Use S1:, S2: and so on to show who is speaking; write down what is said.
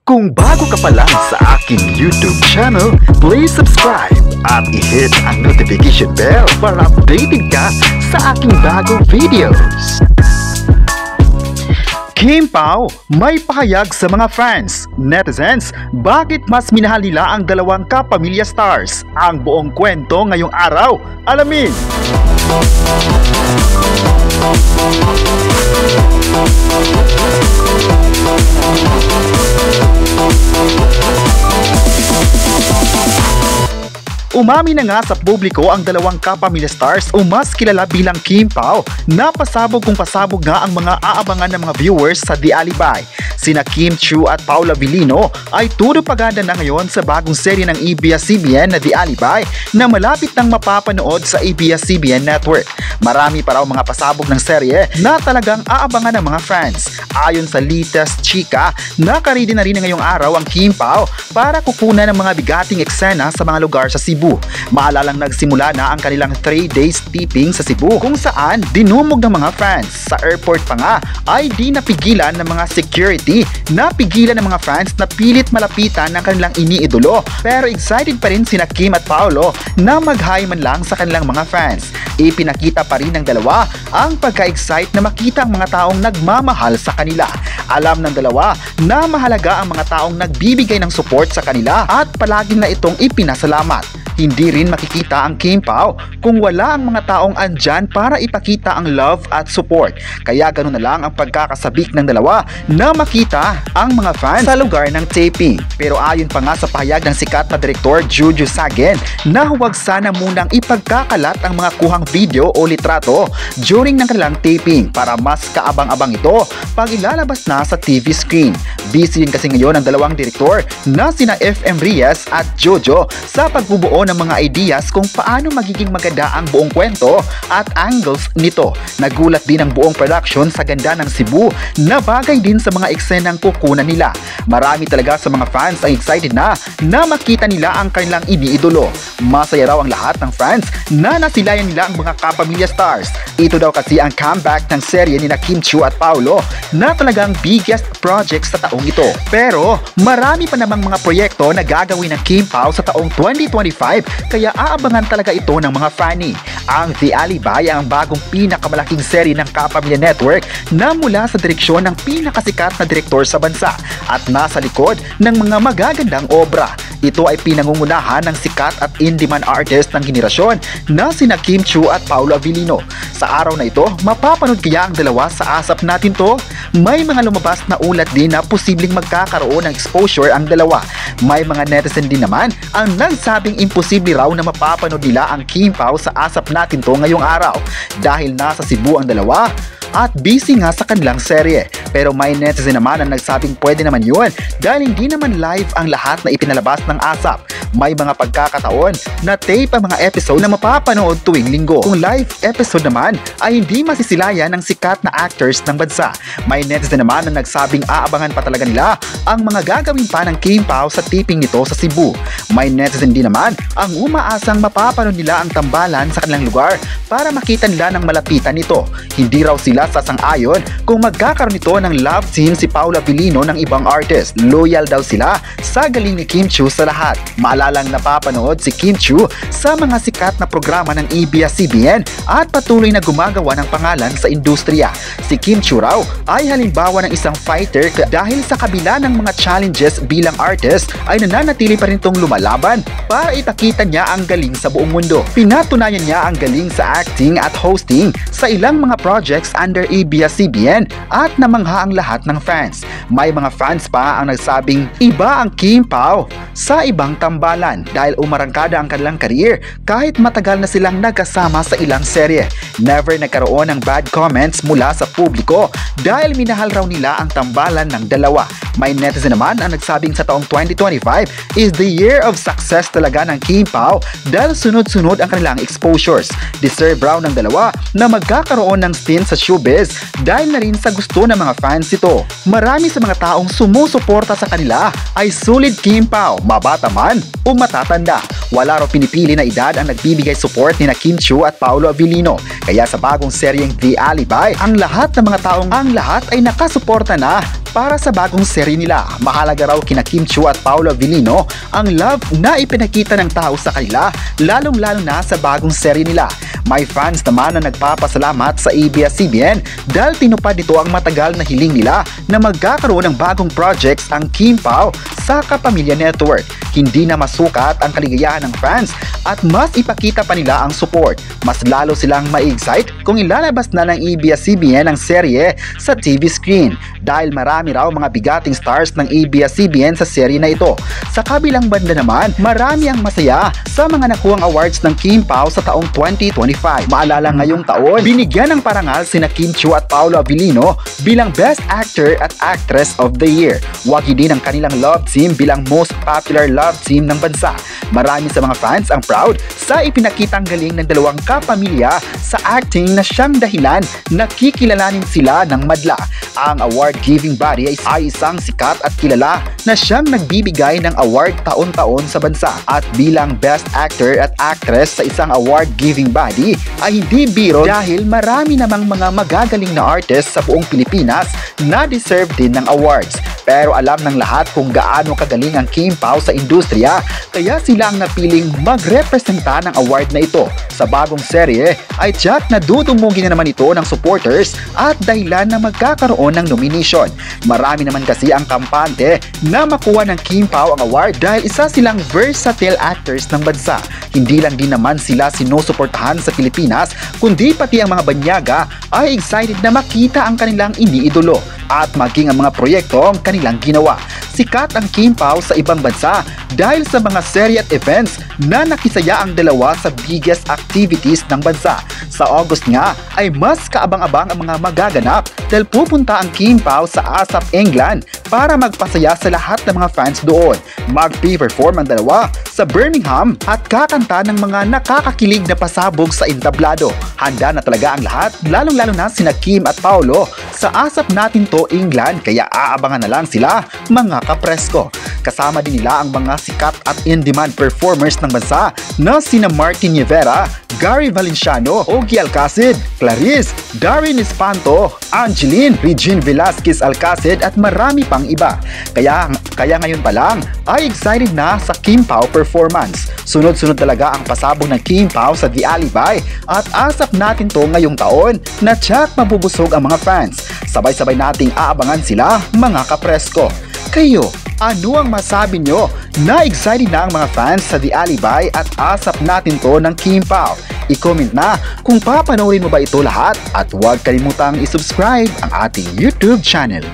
S1: Kung bago ka pa lang sa aking YouTube channel, please subscribe at i-hit ang notification bell para updated ka sa aking bagong videos. Kim Pao may pahayag sa mga fans, netizens, bakit mas minahal nila ang dalawang kapamilya stars? Ang buong kwento ngayong araw, alamin! Umami na nga sa publiko ang dalawang kapamilya stars o mas kilala bilang Kim Pao na pasabog kung pasabog nga ang mga aabangan ng mga viewers sa The Alibay. Sina Kim Chiu at Paolo Abilino ay turo paganda na ngayon sa bagong serye ng ABS-CBN na The Alibay na malapit nang mapapanood sa ABS-CBN Network. Marami pa raw mga pasabog ng serye na talagang aabangan ng mga fans. Ayon sa latest chika, nakaredy na rin ngayong araw ang Kim Pao para kukunan ng mga bigating eksena sa mga lugar sa Cebu. Maalalang nagsimula na ang kanilang 3 days taping sa Cebu kung saan dinumog ng mga fans. Sa airport pa nga ay di napigilan ng mga security, napigilan ng mga fans na pilit malapitan ng kanilang iniidolo. Pero excited pa rin sina Kim at Paolo na mag-hi man lang sa kanilang mga fans. Ipinakita pa rin ng dalawa ang pagka-excite na makita ang mga taong nagmamahal sa kanila. Alam ng dalawa na mahalaga ang mga taong nagbibigay ng support sa kanila at palagi na itong ipinasalamat. Hindi rin makikita ang Kim Pao kung wala ang mga taong andyan para ipakita ang love at support. Kaya ganun na lang ang pagkakasabik ng dalawa na makita ang mga fans sa lugar ng taping. Pero ayon pa nga sa pahayag ng sikat na direktor Juju Sagen na huwag sana munang ipagkakalat ang mga kuhang video o litrato during ng kanilang taping para mas kaabang-abang ito pag ilalabas na sa TV screen. Busy din kasi ngayon ang dalawang direktor na sina FM Reyes at Jojo sa pagbubuo ng mga ideas kung paano magiging maganda ang buong kwento at angles nito. Nagulat din ang buong production sa ganda ng Cebu na bagay din sa mga eksenang kukunan nila. Marami talaga sa mga fans ang excited na makita nila ang kanilang iniidolo. Masaya raw ang lahat ng fans na nasilayan nila ang mga kapamilya stars. Ito daw kasi ang comeback ng serye ni Kim Chiu at Paolo na talagang biggest project sa taong ito. Pero marami pa namang mga proyekto na gagawin ng Kim Pao sa taong 2025 kaya aabangan talaga ito ng mga fanny. Ang The Alibay ang bagong pinakamalaking serye ng Kapamilya Network na mula sa direksyon ng pinakasikat na direktor sa bansa at nasa likod ng mga magagandang obra. Ito ay pinangungunahan ng sikat at in-demand artist ng henerasyon na sina Kim Chiu at Paolo Abilino. Sa araw na ito, mapapanood kaya ang dalawa sa Asap Natin To? May mga lumabas na ulat din na posibleng magkakaroon ng exposure ang dalawa. May mga netizen din naman ang nagsabing imposible raw na mapapanood nila ang Kim Pao sa Asap Natin To ngayong araw dahil nasa Cebu ang dalawa at busy nga sa kanilang serye. Pero may netizen naman ang nagsabing pwede naman yun dahil hindi naman live ang lahat na ipinalabas ng ASAP. May mga pagkakataon na tape ang mga episode na mapapanood tuwing linggo. Kung live episode naman ay hindi masisilayan ng sikat na actors ng bansa. May netizen naman ang nagsabing aabangan pa talaga nila ang mga gagawin pa ng Kim Pao sa taping nito sa Cebu. May netizen din naman ang umaasang mapapanood nila ang tambalan sa kanilang lugar para makita nila ng malapitan nito. Hindi raw sila sasang-ayon kung magkakaroon ito ng love scene si Paolo Abilino ng ibang artist. Loyal daw sila sa galing ni Kim Chiu sa lahat. Maalalang napapanood si Kim Chiu sa mga sikat na programa ng ABS-CBN at patuloy na gumagawa ng pangalan sa industriya. Si Kim Chiu raw ay halimbawa ng isang fighter dahil sa kabila ng mga challenges bilang artist ay nananatili pa rin itong lumalaban para ipakita niya ang galing sa buong mundo. Pinatunayan niya ang galing sa acting at hosting sa ilang mga projects under ABS-CBN at namangha ang lahat ng fans. May mga fans pa ang nagsabing iba ang Kim Pao sa ibang tambalan dahil umarangkada ang kanilang career kahit matagal na silang nagkasama sa ilang serye. Never nagkaroon ng bad comments mula sa publiko dahil minahal raw nila ang tambalan ng dalawa. May netizen naman ang nagsabing sa taong 2025 is the year of success talaga ng Kim Pao dahil sunod-sunod ang kanilang exposures. Deserve raw ng dalawa na magkakaroon ng stint sa showbiz dahil na rin sa gusto ng mga fans ito. Marami sa mga taong sumusuporta sa kanila ay sulit Kim Pao, mabata man o matatanda. Wala raw pinipili na edad ang nagbibigay support ni Kim Chiu at Paolo Abilino. Kaya sa bagong seryeng The Alibay, ang lahat ng mga taong ay nakasuporta na para sa bagong serye nila. Mahalaga raw kina Kim Chiu at Paolo Avellino ang love na ipinakita ng tao sa kanila, lalong-lalo na sa bagong serye nila. May fans naman na nagpapasalamat sa ABS-CBN dahil tinupad nito ang matagal na hiling nila na magkakaroon ng bagong projects ang Kim Pao sa Kapamilya Network. Hindi na masukat ang kaligayahan ng fans at mas ipakita pa nila ang support. Mas lalo silang ma-excite kung ilalabas na ng ABS-CBN ang serye sa TV screen dahil marami raw mga bigating stars ng ABS-CBN sa serye na ito. Sa kabilang banda naman, marami ang masaya sa mga nakuhang awards ng Kim Pao sa taong 2025. Maalala ngayong taon, binigyan ng parangal sina Kim Chiu at Paolo Avellino bilang Best Actor at Actress of the Year. Wagi din ang kanilang love team bilang Most Popular Love Team ng bansa. Marami sa mga fans ang proud sa ipinakitang galing ng dalawang kapamilya sa acting na siyang dahilan na kikilalanin sila ng madla. Ang award-giving body ay isang sikat at kilala na siyang nagbibigay ng award taon-taon sa bansa. At bilang Best Actor at Actress sa isang award-giving body ay hindi biro dahil marami namang mga magagaling na artist sa buong Pilipinas na deserve din ng awards. Pero alam ng lahat kung gaano kagaling ang Kim Pao sa industriya, kaya sila ang napiling magrepresenta ng award na ito. Sa bagong serye ay tiyak na dudumugin na naman ito ng supporters at dahilan na magkakaroon ng nomination. Marami naman kasi ang kampante na makuha ng Kim Pao ang award dahil isa silang versatile actors ng bansa. Hindi lang din naman sila sinusuportahan sa Pilipinas, kundi pati ang mga banyaga ay excited na makita ang kanilang iniidolo at maging ang mga proyektong kanilang ginawa. Sikat ang Kim Pao sa ibang bansa dahil sa mga serye at events na nakisaya ang dalawa sa biggest activities ng bansa. Sa August nga ay mas kaabang-abang ang mga magaganap dahil pupunta ang Kim Pao sa ASAP, England para magpasaya sa lahat ng mga fans doon. Mag-perform ang dalawa sa Birmingham at kakanta ng mga nakakakilig na pasabog sa entablado. Handa na talaga ang lahat, lalong-lalo na sina Kim at Paolo sa ASAP Natin To England, kaya aabangan na lang sila mga kapresko. Kasama din nila ang mga sikat at in-demand performers ng bansa na sina Martin Rivera, Gary Valenciano, Ogie Alcacid, Clarice, Darren Espanto, Angeline, Regine Velasquez Alcacid at marami pang iba. Kaya ngayon pa lang ay excited na sa Kim Pao performance. Sunod-sunod talaga ang pasabog ng Kim Pao sa The Alibay at ASAP Natin To ngayong taon na tiyak mabubusog ang mga fans. Sabay-sabay nating aabangan sila mga kapresko. Kayo, ano ang masabi nyo? Na excited na ang mga fans sa The Alibay at ASAP Natin To ng Kim Pao? I-comment na kung papanoorin mo ba ito lahat at huwag kalimutang i-subscribe ang ating YouTube channel.